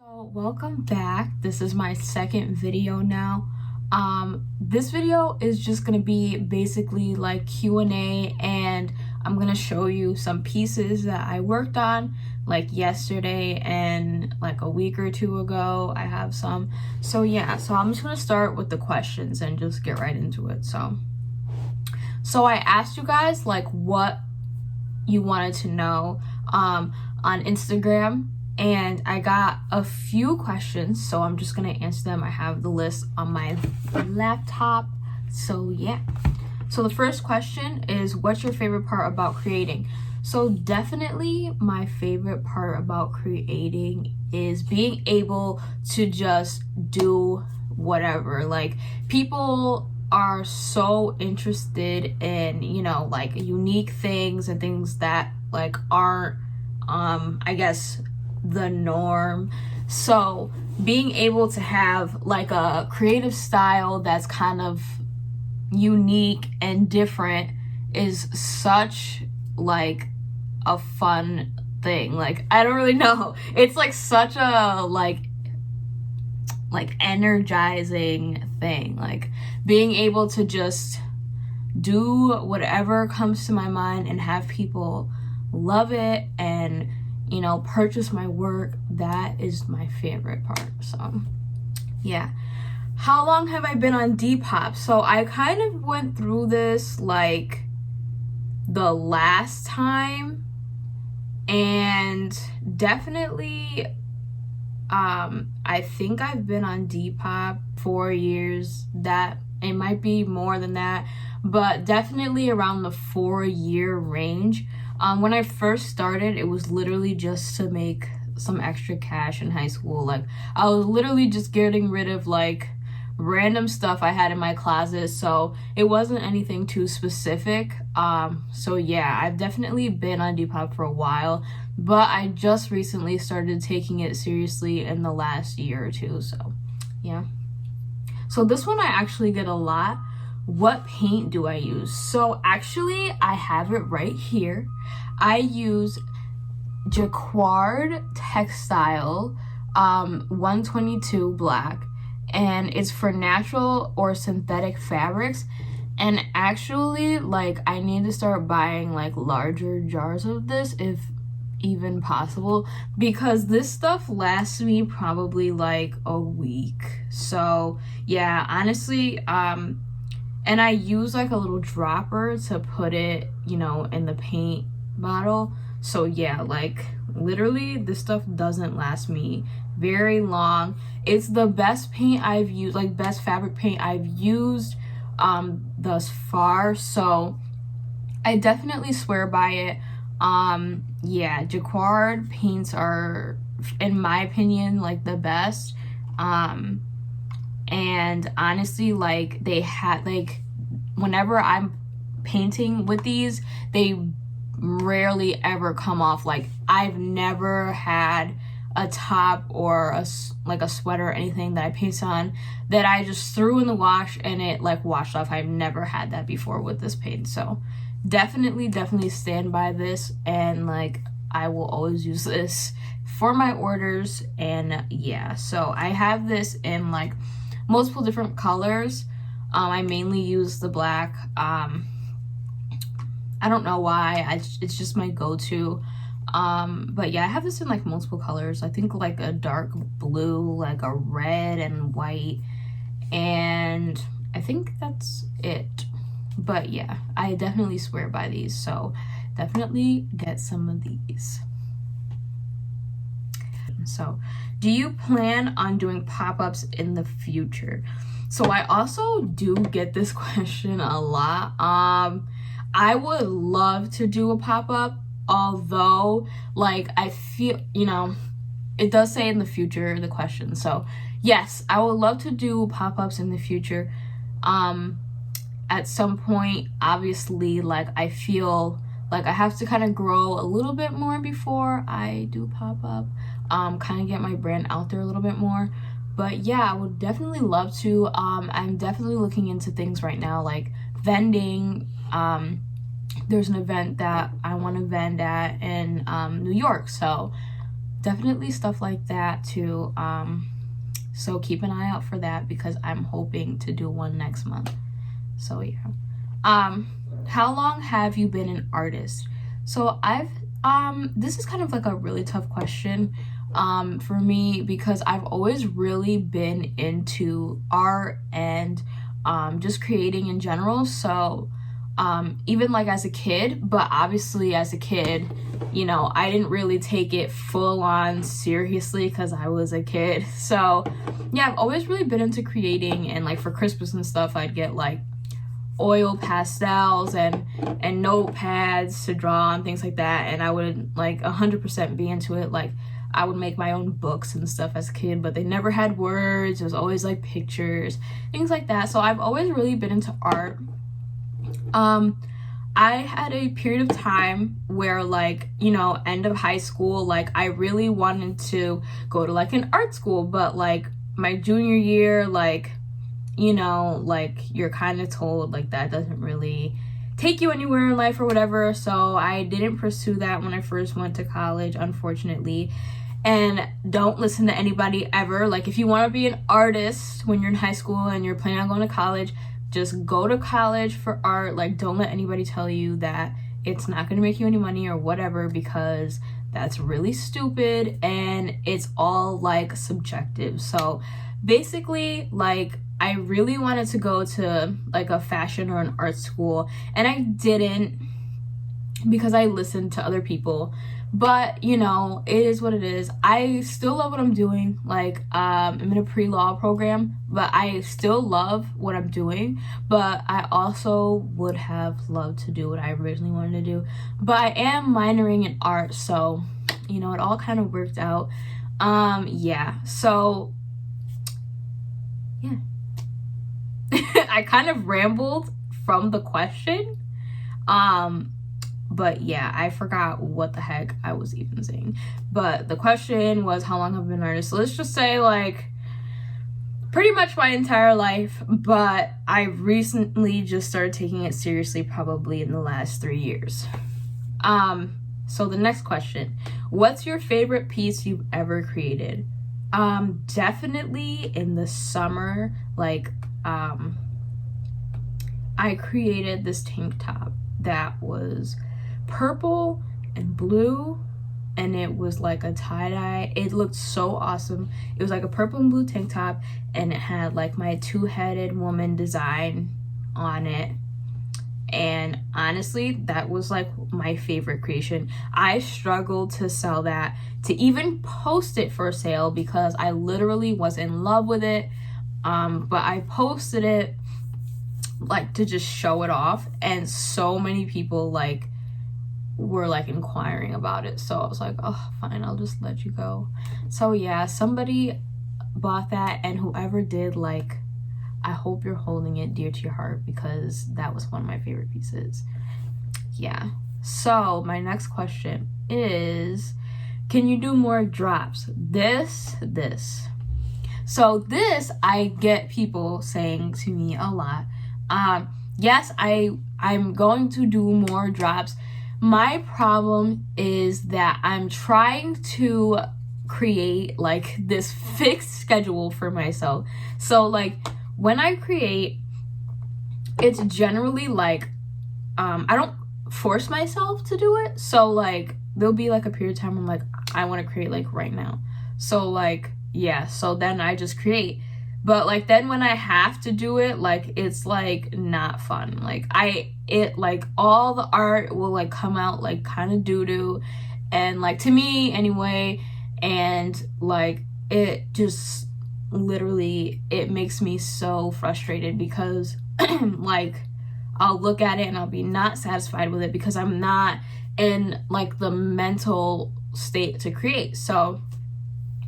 So welcome back. This is my second video now. This video is just gonna be basically like Q&A, and I'm gonna show you some pieces that I worked on like yesterday and like a week or two ago. I have some. So yeah, so I'm just gonna start with the questions and just get right into it. So I asked you guys like what you wanted to know on Instagram, and I got a few questions, so I'm just gonna answer them. I have the list on my laptop. So yeah, so the first question is, what's your favorite part about creating? So definitely my favorite part about creating is being able to just do whatever. Like, people are so interested in, you know, like unique things and things that like aren't I guess the norm. So being able to have like a creative style that's kind of unique and different is such like a fun thing. Like, I don't really know, it's like such a like energizing thing, like being able to just do whatever comes to my mind and have people love it and, you know, purchase my work. That is my favorite part. So yeah. How long have I been on Depop? So I kind of went through this like the last time, and definitely I think I've been on Depop 4 years. That it might be more than that, but definitely around the 4-year range. When I first started, it was literally just to make some extra cash in high school. Like, I was literally just getting rid of like random stuff I had in my closet, so it wasn't anything too specific. So yeah, I've definitely been on Depop for a while, but I just recently started taking it seriously in the last year or two. So yeah. So this one I actually get a lot. What paint do I use? So actually I have it right here. I use Jacquard Textile 122 black, and it's for natural or synthetic fabrics. And actually, like, I need to start buying like larger jars of this, if even possible, because this stuff lasts me probably like a week. So yeah, honestly, and I use like a little dropper to put it, you know, in the paint bottle. So yeah, like literally this stuff doesn't last me very long. It's the best paint I've used, like best fabric paint I've used thus far. So I definitely swear by it. Yeah, Jacquard paints are, in my opinion, like the best. And honestly, like, they had like, whenever I'm painting with these, they rarely ever come off. Like, I've never had a top or a sweater or anything that I paint on that I just threw in the wash and it like washed off. I've never had that before with this paint. So definitely stand by this, and like I will always use this for my orders. And yeah, so I have this in like multiple different colors. I mainly use the black. I don't know why, it's just my go-to. But yeah, I have this in like multiple colors. I think like a dark blue, like a red and white, and I think that's it. But yeah, I definitely swear by these, so definitely get some of these. So, do you plan on doing pop-ups in the future? So I also do get this question a lot. I would love to do a pop-up, although like I feel, you know, it does say in the future, the question. So yes, I would love to do pop-ups in the future. At some point, obviously, like I feel like I have to kind of grow a little bit more before I do pop-up, kind of get my brand out there a little bit more. But yeah, I would definitely love to. I'm definitely looking into things right now, like vending. There's an event that I want to vend at in New York, so definitely stuff like that too. So keep an eye out for that because I'm hoping to do one next month. So yeah. How long have you been an artist? So this is kind of like a really tough question for me because I've always really been into art and just creating in general. So even like as a kid, but obviously as a kid, you know, I didn't really take it full on seriously because I was a kid. So yeah, I've always really been into creating, and like for Christmas and stuff, I'd get like oil pastels and notepads to draw and things like that, and I would like 100% be into it. Like I would make my own books and stuff as a kid, but they never had words. It was always like pictures, things like that. So I've always really been into art. I had a period of time where, like, you know, end of high school, like I really wanted to go to like an art school, but like my junior year, like, you know, like you're kind of told like that doesn't really take you anywhere in life or whatever. So I didn't pursue that when I first went to college, unfortunately. And don't listen to anybody ever. Like if you want to be an artist when you're in high school and you're planning on going to college, just go to college for art. Like don't let anybody tell you that it's not going to make you any money or whatever, because that's really stupid and it's all like subjective. So basically, like I really wanted to go to like a fashion or an art school, and I didn't because I listened to other people. But you know, it is what it is. I still love what I'm doing. Like I'm in a pre-law program, but I still love what I'm doing. But I also would have loved to do what I originally wanted to do. But I am minoring in art, so you know, it all kind of worked out. Yeah, so yeah. I kind of rambled from the question. But yeah, I forgot what the heck I was even saying. But the question was how long have I been an artist? So let's just say like pretty much my entire life, but I recently just started taking it seriously probably in the last 3 years. So the next question, what's your favorite piece you've ever created? Definitely in the summer, like I created this tank top that was purple and blue, and it was like a tie-dye. It looked so awesome. It was like a purple and blue tank top, and it had like my two-headed woman design on it. And honestly, that was like my favorite creation. I struggled to sell that, to even post it for sale, because I literally was in love with it. But I posted it like to just show it off, and so many people like were like inquiring about it. So I was like, oh fine, I'll just let you go. So yeah, somebody bought that, and whoever did, like, I hope you're holding it dear to your heart, because that was one of my favorite pieces. Yeah. So my next question is, can you do more drops? So this, I get people saying to me a lot. Yes, I'm going to do more drops. My problem is that I'm trying to create like this fixed schedule for myself. So like when I create, it's generally like I don't force myself to do it. So like there'll be like a period of time where I'm like, I want to create like right now. So like yeah, so then I just create. But like then when I have to do it, like it's like not fun. Like like all the art will like come out like kind of doo-doo, and like to me anyway, and like it just literally, it makes me so frustrated, because like I'll look at it and I'll be not satisfied with it because I'm not in like the mental state to create. So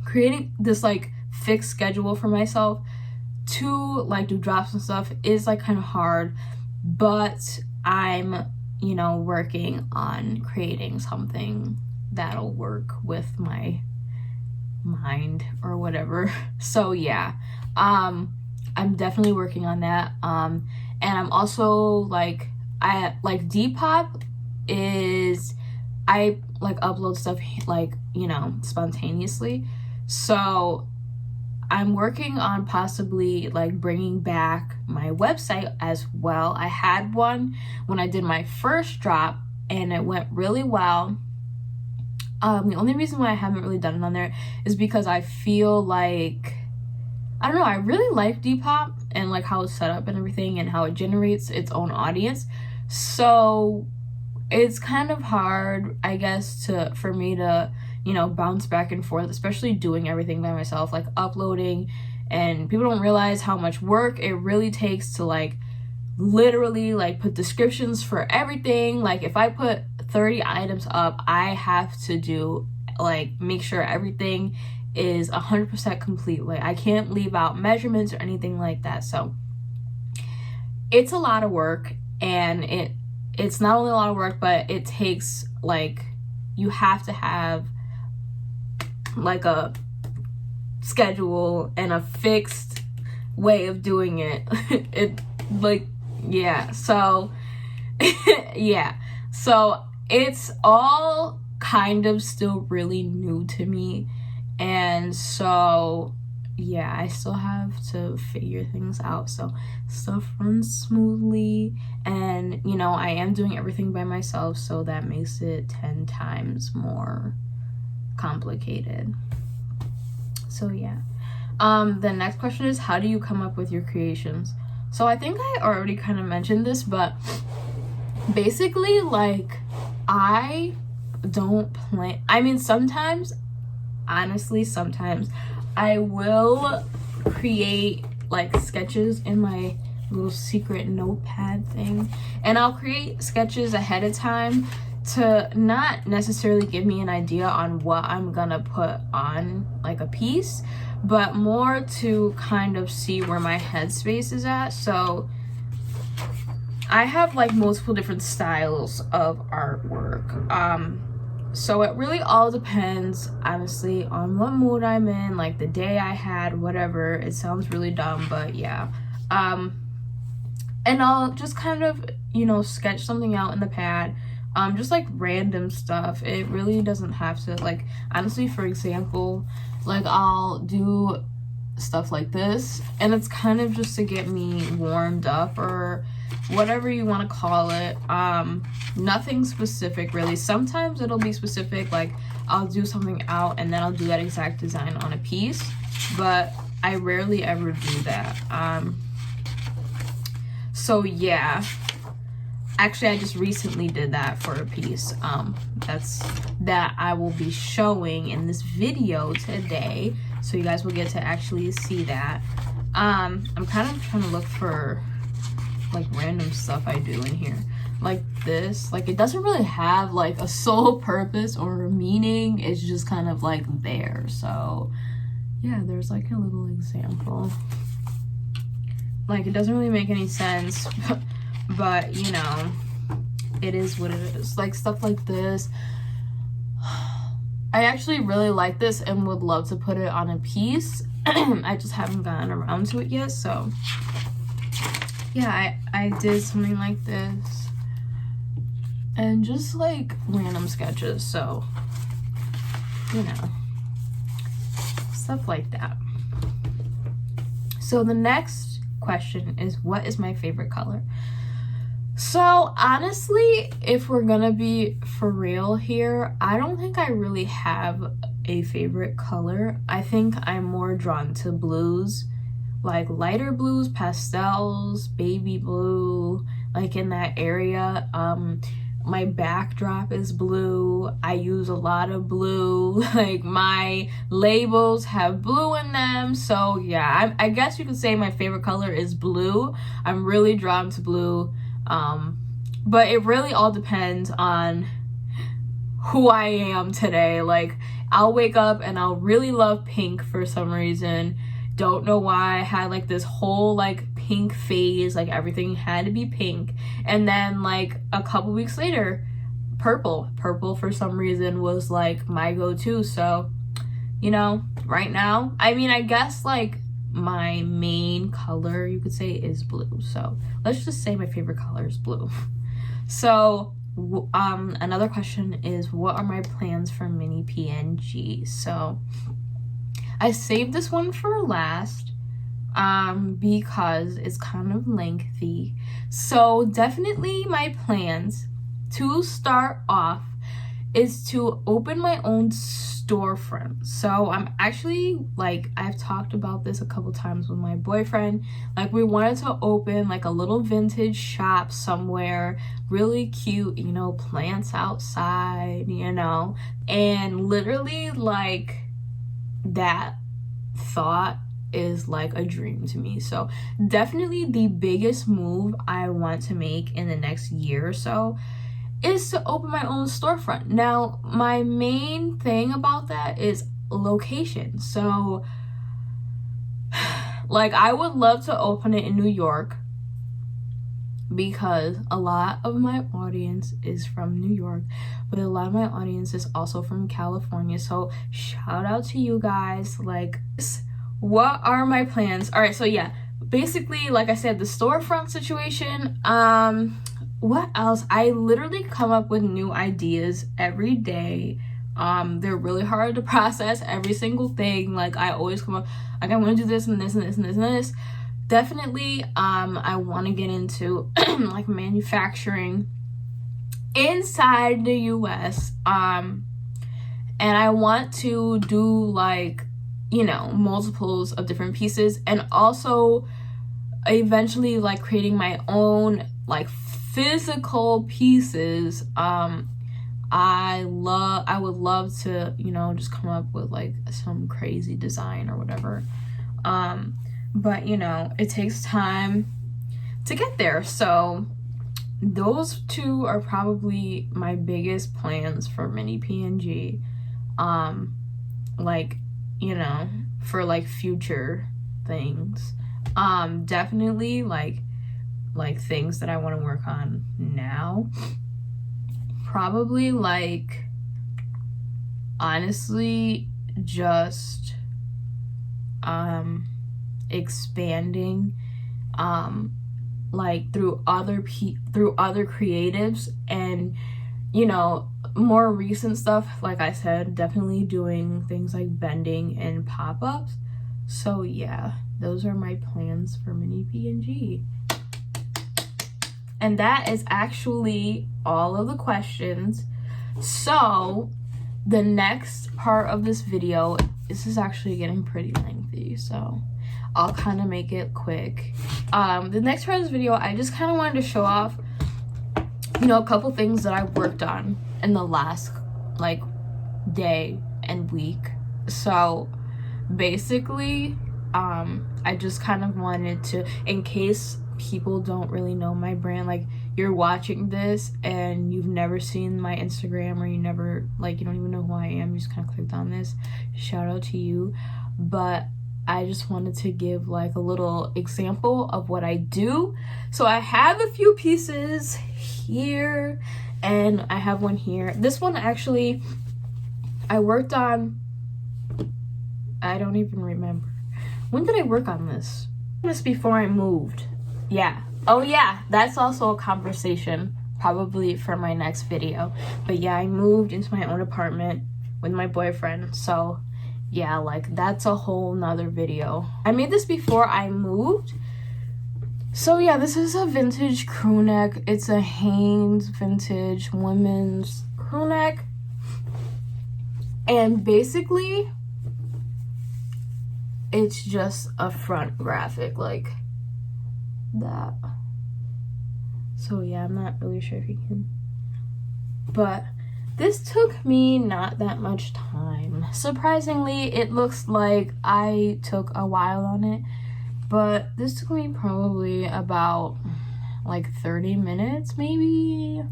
creating this like fixed schedule for myself to like do drops and stuff is like kind of hard, but I'm, you know, working on creating something that'll work with my mind or whatever. So yeah, I'm definitely working on that. And I'm also like, I like Depop is, I like upload stuff like, you know, spontaneously. So I'm working on possibly like bringing back my website as well. I had one when I did my first drop and it went really well. The only reason why I haven't really done it on there is because I feel like, I don't know, I really like Depop and like how it's set up and everything and how it generates its own audience. So it's kind of hard, I guess, for me to, you know, bounce back and forth, especially doing everything by myself, like uploading. And people don't realize how much work it really takes to like literally like put descriptions for everything. Like if I put 30 items up, I have to do like make sure everything is 100% complete. Like I can't leave out measurements or anything like that. So it's a lot of work, and it's not only a lot of work, but it takes like, you have to have like a schedule and a fixed way of doing it. It like, yeah, so yeah, so it's all kind of still really new to me, and so yeah, I still have to figure things out. So stuff runs smoothly, and you know, I am doing everything by myself, so that makes it 10 times more complicated. So yeah. The next question is, how do you come up with your creations? So I think I already kind of mentioned this, but basically like I don't plan. I mean, sometimes, honestly, sometimes I will create like sketches in my little secret notepad thing, and I'll create sketches ahead of time to not necessarily give me an idea on what I'm gonna put on like a piece, but more to kind of see where my headspace is at. So I have like multiple different styles of artwork. So it really all depends, honestly, on what mood I'm in, like the day I had, whatever. It sounds really dumb, but yeah. And I'll just kind of, you know, sketch something out in the pad. Just like random stuff. It really doesn't have to, like, honestly, for example, like I'll do stuff like this, and it's kind of just to get me warmed up or whatever you want to call it. Nothing specific really. Sometimes it'll be specific, like I'll do something out and then I'll do that exact design on a piece, but I rarely ever do that. So yeah, actually I just recently did that for a piece that I will be showing in this video today, so you guys will get to actually see that. I'm kind of trying to look for like random stuff I do in here, like this. Like it doesn't really have like a sole purpose or a meaning, it's just kind of like there. So yeah, there's like a little example. Like it doesn't really make any sense, but you know, it is what it is. Like stuff like this, I actually really like this and would love to put it on a piece. I just haven't gotten around to it yet. So yeah, I did something like this, and just like random sketches, so you know, stuff like that. So the next question is, what is my favorite color? So honestly, if we're gonna be for real here, I don't think I really have a favorite color. I think I'm more drawn to blues, like lighter blues, pastels, baby blue, like in that area. My backdrop is blue. I use a lot of blue. Like my labels have blue in them. So yeah, I guess you could say my favorite color is blue. I'm really drawn to blue. But it really all depends on who I am today. Like I'll wake up and I'll really love pink for some reason. Don't know why. I had like this whole like pink phase, like everything had to be pink, and then like a couple weeks later, purple for some reason was like my go-to. So you know, right now, I mean, I guess like my main color you could say is blue, so let's just say my favorite color is blue. So another question is, what are my plans for mini PNG? So I saved this one for last because it's kind of lengthy. So definitely my plans to start off is to open my own storefront. So I'm actually, like, I've talked about this a couple times with my boyfriend. Like, we wanted to open like a little vintage shop somewhere, really cute, you know, plants outside, you know, and literally like that thought is like a dream to me. So definitely the biggest move I want to make in the next year or so is to open my own storefront. Now, my main thing about that is location. So like, I would love to open it in New York because a lot of my audience is from New York, but a lot of my audience is also from California. So shout out to you guys. Like, what are my plans? All right, so yeah, basically, like I said, the storefront situation. What else? I literally come up with new ideas every day. They're really hard to process, every single thing. Like, I always come up, like, I want to do this and this and this and this and this. Definitely, I want to get into like manufacturing inside the US. And I want to do, like, you know, multiples of different pieces, and also eventually like creating my own like physical pieces. I would love to, you know, just come up with like some crazy design or whatever. But you know, it takes time to get there. So those two are probably my biggest plans for mini PNG. Like, you know, for like future things. Definitely like things that I want to work on now. Probably like, honestly, just expanding like through other creatives, and you know, more recent stuff, like I said, definitely doing things like vending and pop-ups. So yeah, those are my plans for mini PNG. And that is actually all of the questions. So the next part of this video, this is actually getting pretty lengthy, so I'll kind of make it quick. The next part of this video, I just kind of wanted to show off, you know, a couple things that I worked on in the last like day and week. So basically, I just kind of wanted to, in case people don't really know my brand, like you're watching this and you've never seen my Instagram, or you never, like, you don't even know who I am, you just kind of clicked on this, shout out to you. But I just wanted to give like a little example of what I do. So I have a few pieces here, and I have one here. This one actually I worked on, I don't even remember. When did I work on this? This before I moved. Yeah. Oh yeah, that's also a conversation probably for my next video. But yeah, I moved into my own apartment with my boyfriend. So yeah, like that's a whole nother video. I made this before I moved. So yeah, this is a vintage crew neck. It's a Hanes vintage women's crew neck. And basically, it's just a front graphic like that. So yeah, I'm not really sure if you can, but this took me not that much time. Surprisingly, it looks like I took a while on it, but this took me probably about like 30 minutes, maybe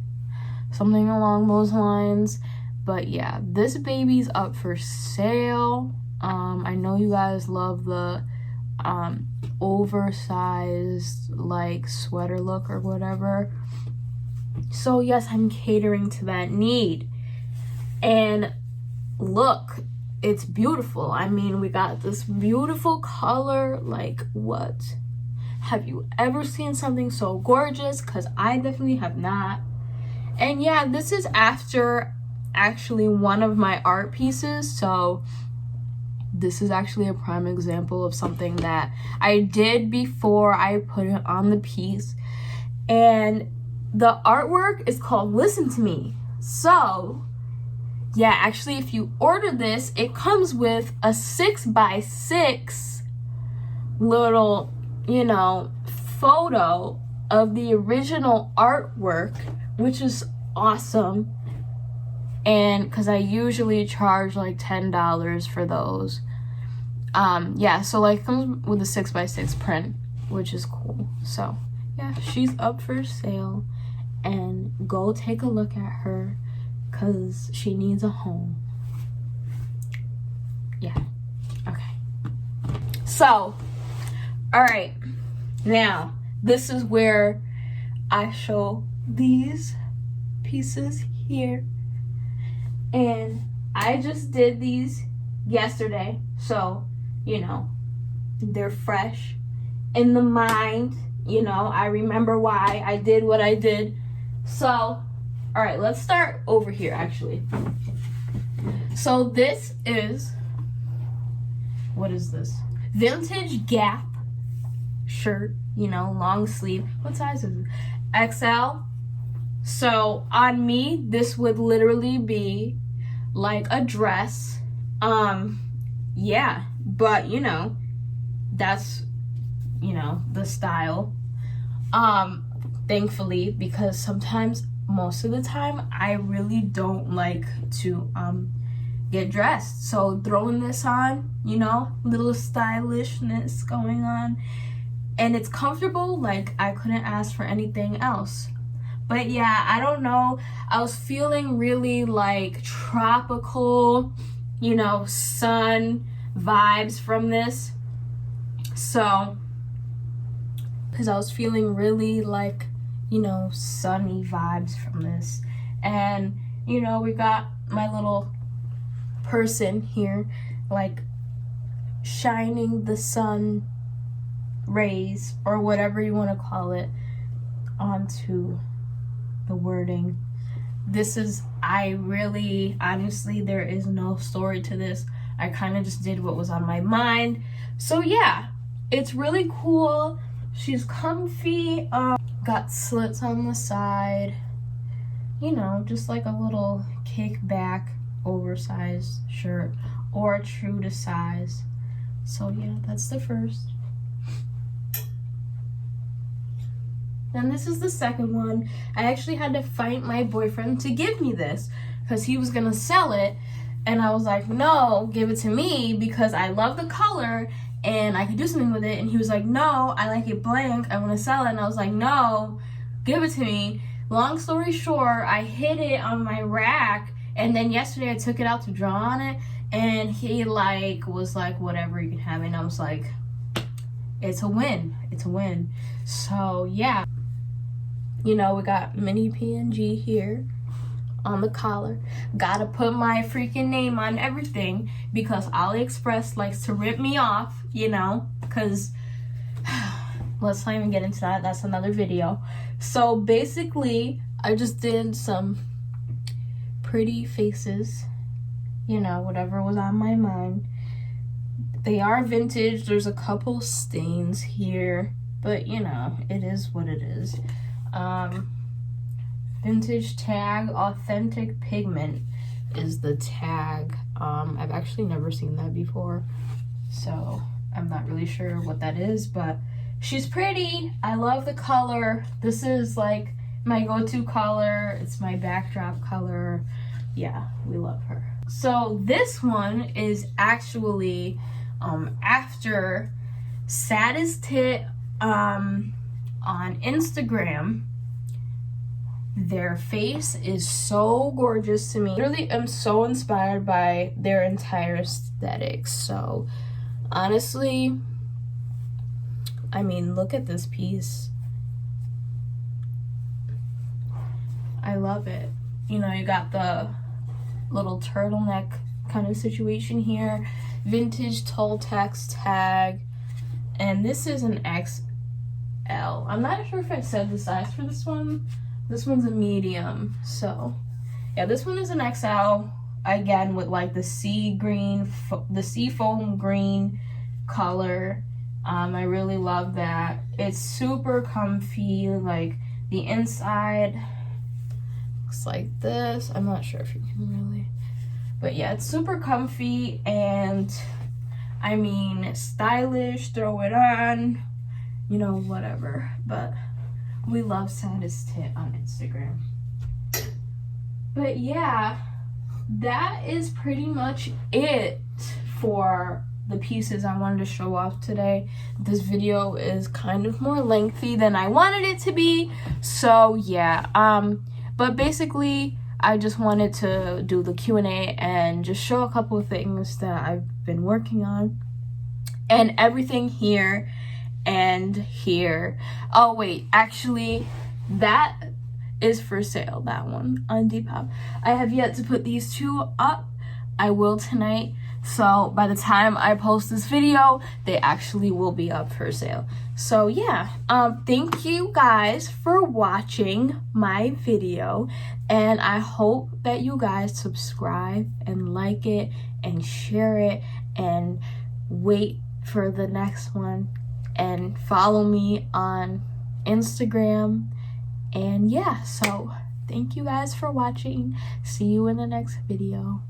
something along those lines. But yeah, this baby's up for sale. I know you guys love the oversized like sweater look or whatever. So yes, I'm catering to that need. And look, it's beautiful. I mean, we got this beautiful color. Like, what? Have you ever seen something so gorgeous? Because I definitely have not. And yeah, this is after actually one of my art pieces, so this is actually a prime example of something that I did before I put it on the piece. And the artwork is called Listen to Me. So yeah, actually, if you order this, it comes with a 6x6 little, you know, photo of the original artwork, which is awesome. And because I usually charge like $10 for those. Yeah, so like it comes with a 6x6 print, which is cool. So yeah, she's up for sale, and go take a look at her, because she needs a home. Yeah, okay. So, alright, now, this is where I show these pieces here. And I just did these yesterday, so, you know, they're fresh in the mind. You know, I remember why I did what I did. So, all right, let's start over here, actually. So this is, what is this? Vintage Gap shirt, you know, long sleeve. What size is it? XL. So on me, this would literally be like a dress. Yeah, but you know, that's, you know, the style. Thankfully, because sometimes, most of the time, I really don't like to get dressed. So throwing this on, you know, little stylishness going on, and it's comfortable, like I couldn't ask for anything else. But yeah, I don't know, I was feeling really like tropical, you know, sun vibes from this. So, because I was feeling really like, you know, sunny vibes from this. And, you know, we got my little person here, like, shining the sun rays, or whatever you want to call it, onto the wording. This is, I really, honestly, there is no story to this. I kind of just did what was on my mind. So yeah, it's really cool. She's comfy. Got slits on the side, you know, just like a little kickback oversized shirt, or true to size. So yeah, that's the first. Then this is the second one. I actually had to fight my boyfriend to give me this, because he was gonna sell it, and I was like, no, give it to me, because I love the color and I could do something with it. And he was like, no, I like it blank, I want to sell it. And I was like, no, give it to me. Long story short, I hid it on my rack, and then yesterday I took it out to draw on it, and he like was like, whatever, you can have it. And I was like, it's a win, it's a win. So yeah, you know, we got Minipng here on the collar. Gotta put my freaking name on everything, because AliExpress likes to rip me off, you know, because let's not even get into that. That's another video. So basically, I just did some pretty faces, you know, whatever was on my mind. They are vintage. There's a couple stains here, but you know, it is what it is. Vintage tag, authentic pigment is the tag. I've actually never seen that before, so I'm not really sure what that is, but she's pretty. I love the color. This is like my go-to color. It's my backdrop color. Yeah, we love her. So this one is actually after Saddest Tit on Instagram. Their face is so gorgeous to me. I literally am so inspired by their entire aesthetic. So honestly, I mean, look at this piece. I love it. You know, you got the little turtleneck kind of situation here. Vintage Toltecs tag. And this is an XL. I'm not sure if I said the size for this one, This one's a medium. So yeah, this one is an XL, again with like the sea green, the sea foam green color. I really love that. It's super comfy. Like the inside looks like this. I'm not sure if you can really, but yeah, it's super comfy and I mean stylish. Throw it on, you know, whatever. But we love Saddest Tit on Instagram. But yeah, that is pretty much it for the pieces I wanted to show off today. This video is kind of more lengthy than I wanted it to be, so yeah. But basically I just wanted to do the Q&A and just show a couple of things that I've been working on, and everything here and here. Oh wait, actually that is for sale, that one on Depop. I have yet to put these two up. I will tonight. So by the time I post this video, they actually will be up for sale. So yeah, thank you guys for watching my video, and I hope that you guys subscribe and like it and share it and wait for the next one and follow me on Instagram. And yeah, so thank you guys for watching. See you in the next video.